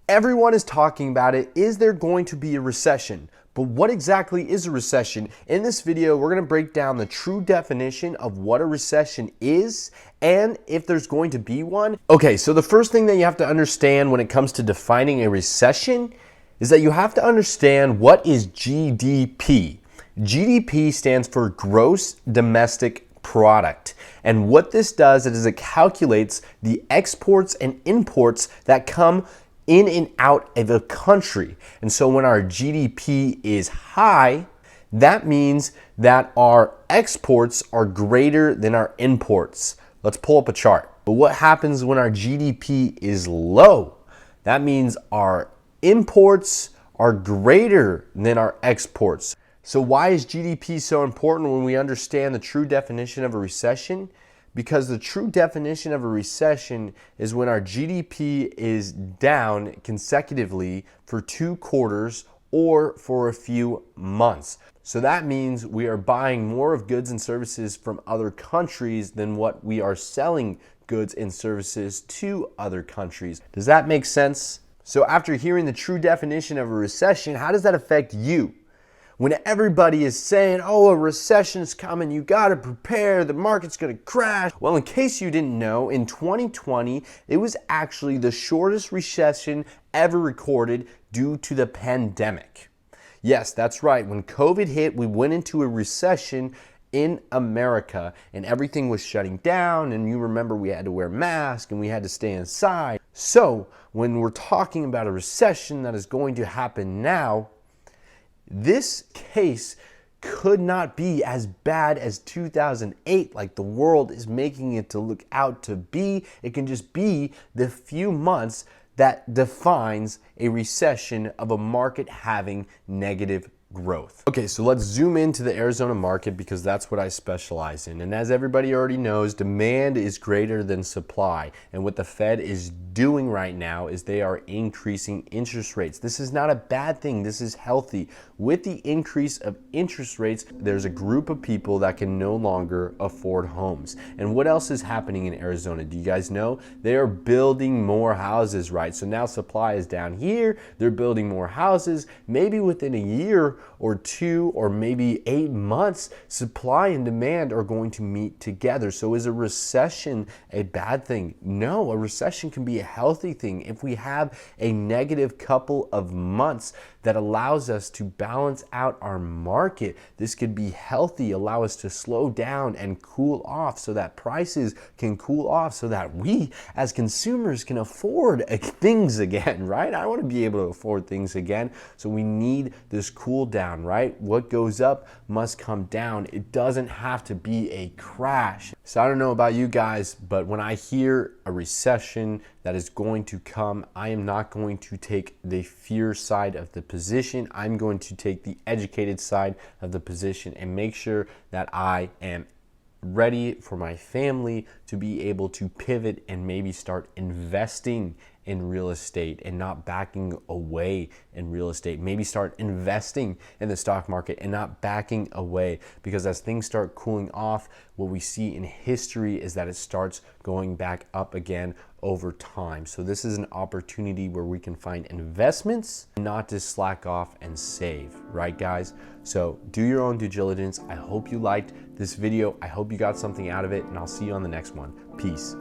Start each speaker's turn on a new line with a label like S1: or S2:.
S1: Everyone is talking about it. Is there going to be a recession? But what exactly is a recession? In this video, we're going to break down the true definition of what a recession is and if there's going to be one. Okay, so the first thing that you have to understand when it comes to defining a recession is that you have to understand what is GDP. GDP stands for gross domestic product. And what this does is it calculates the exports and imports that come in and out of a country. And so when our GDP is high, that means that our exports are greater than our imports. Let's pull up a chart. But what happens when our GDP is low? That means our imports are greater than our exports. So why is GDP so important when we understand the true definition of a recession? Because the true definition of a recession is when our GDP is down consecutively for 2 quarters or for a few months. So that means we are buying more of goods and services from other countries than what we are selling goods and services to other countries. Does that make sense? So after hearing the true definition of a recession, how does that affect you? When everybody is saying, oh, a recession's coming, you gotta prepare, the market's gonna crash. Well, in case you didn't know, in 2020, it was actually the shortest recession ever recorded due to the pandemic. Yes, that's right. When COVID hit, we went into a recession in America and everything was shutting down, and you remember we had to wear masks and we had to stay inside. So when we're talking about a recession that is going to happen now, this case could not be as bad as 2008 like the world is making it to look out to be. It can just be the few months that defines a recession of a market having negative growth. Okay, so let's zoom into the Arizona market because that's what I specialize in. And as everybody already knows, demand is greater than supply. And what the Fed is doing right now is they are increasing interest rates. This is not a bad thing. This is healthy. With the increase of interest rates, there's a group of people that can no longer afford homes. And what else is happening in Arizona? Do you guys know? They are building more houses, right? So now supply is down here. They're building more houses. Maybe within a year or 2 or maybe 8 months, supply and demand are going to meet together. So is a recession a bad thing? No, a recession can be a healthy thing if we have a negative couple of months that allows us to balance out our market. This could be healthy, allow us to slow down and cool off so that prices can cool off so that we as consumers can afford things again, right? I want to be able to afford things again. So we need this cool down, right? What goes up must come down. It doesn't have to be a crash. So I don't know about you guys, but when I hear a recession that is going to come, I am not going to take the fear side of the position. I'm going to take the educated side of the position and make sure that I am ready for my family to be able to pivot and maybe start investing in real estate and not backing away in real estate. Maybe start investing in the stock market and not backing away, because as things start cooling off, what we see in history is that it starts going back up again over time. So this is an opportunity where we can find investments, not just slack off and save, right guys? So do your own due diligence. I hope you liked this video. I hope you got something out of it, and I'll see you on the next one. Peace.